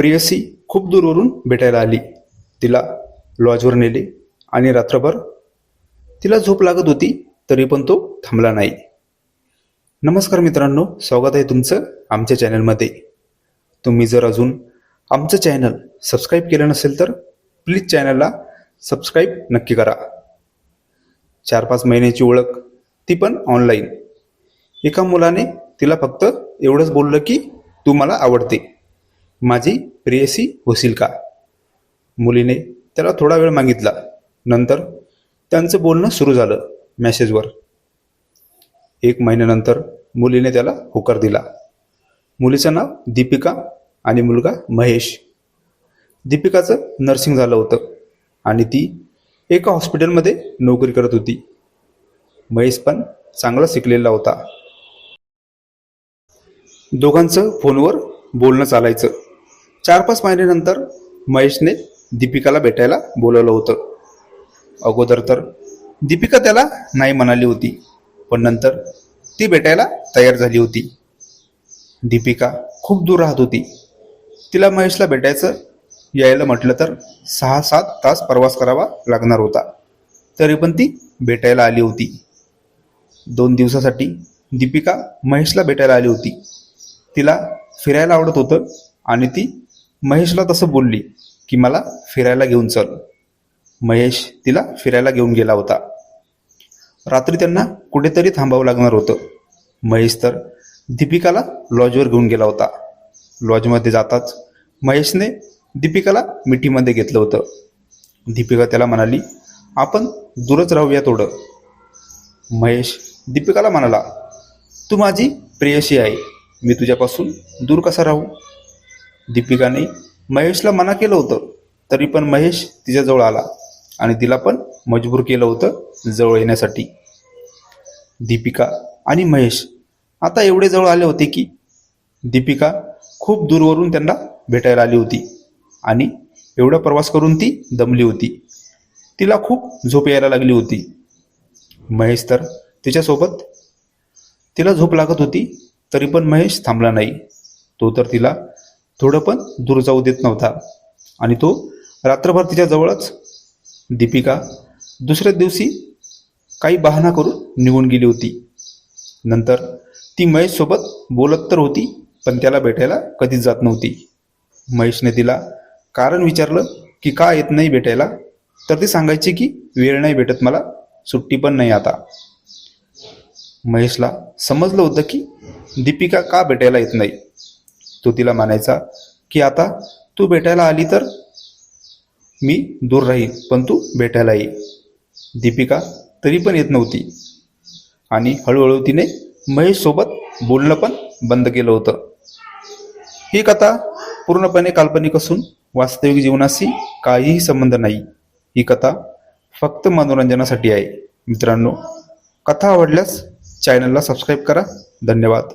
प्रेयसी खूप दूरवरून भेटायला आली. तिला लॉजवर नेले आणि रात्रभर तिला झोप लागत होती, तरी पण तो थांबला नाही. नमस्कार मित्रांनो, स्वागत आहे तुमचं आमच्या चॅनलमध्ये. तुम्ही जर अजून आमचं चॅनल सबस्क्राईब केलं नसेल तर प्लीज चॅनलला सबस्क्राईब नक्की करा. 4-5 महिन्याची ओळख, ती पण ऑनलाईन. एका मुलाने तिला फक्त एवढंच बोललं की तू मला आवडते, माझी प्रेयसी होशील का. मुलीने त्याला थोडा वेळ मागितला. नंतर त्यांचं बोलणं सुरू झालं मेसेजवर. 1 महिन्यानंतर मुलीने त्याला होकार दिला. मुलीचं नाव दीपिका आणि मुलगा महेश. दीपिकाचं नर्सिंग झालं होतं आणि ती एका हॉस्पिटलमध्ये नोकरी करत होती. महेश पण चांगला शिकलेला होता. दोघांचं फोनवर बोलणं चालायचं. 4-5 महिन्यानंतर महेशने दीपिकाला भेटायला बोलवलं होतं. अगोदर तर दीपिका त्याला नाही म्हणाली होती, पण नंतर ती भेटायला तयार झाली होती. दीपिका खूप दूर राहत होती. तिला महेशला भेटायचं यायला म्हटलं तर 6-7 तास प्रवास करावा लागणार होता. तरी पण ती भेटायला आली होती. 2 दिवसासाठी दीपिका महेशला भेटायला आली होती. तिला फिरायला आवडत होतं आणि ती महेशला तसं बोलली की मला फिरायला घेऊन चल. महेश तिला फिरायला घेऊन गेला होता. रात्री त्यांना कुठेतरी थांबावं लागणार होतं. महेश तर दीपिकाला लॉजवर घेऊन गेला होता. लॉजमध्ये जाताच महेशने दीपिकाला मिठीमध्ये घेतलं होतं. दीपिका त्याला म्हणाली, आपण दूरच राहूया थोडं. महेश दीपिकाला म्हणाला, तू माझी प्रेयसी आहे, मी तुझ्यापासून दूर कसा राहू. दीपिकाने महेशला मना केलं होतं, तरी पण महेश तिच्याजवळ आला आणि तिला पण मजबूर केलं होतं जवळ येण्यासाठी. दीपिका आणि महेश आता एवढे जवळ आले होते की दीपिका खूप दूरवरून त्यांना भेटायला आली होती आणि एवढा प्रवास करून ती दमली होती. तिला खूप झोप यायला लागली होती. महेश तर तिच्यासोबत तिला झोप लागत होती, तरी पण महेश थांबला नाही. तो तर तिला थोडं पण दूर जाऊ देत नव्हता आणि तो रात्रभर तिच्या जवळच. दीपिका दुसऱ्या दिवशी काही बहाणा करून निघून गेली होती. नंतर ती महेशसोबत बोलत तर होती, पण त्याला भेटायला कधीच जात नव्हती. महेशने तिला कारण विचारलं की का येत नाही भेटायला, तर ती सांगायची की वेळ नाही भेटत मला, सुट्टी पण नाही आता. महेशला समजलं होतं की दीपिका का भेटायला येत नाही. तो तिला म्हणायचा की आता तू भेटायला आली तर मी दूर राहील, पण तू भेटायला ये. दीपिका तरी पण येत नव्हती आणि हळूहळू तिने महेशसोबत बोलणं पण बंद केलं होतं. ही कथा पूर्णपणे काल्पनिक असून वास्तविक जीवनाशी काहीही संबंध नाही. ही कथा फक्त मनोरंजनासाठी आहे. मित्रांनो, कथा आवडल्यास चॅनलला सबस्क्राईब करा. धन्यवाद.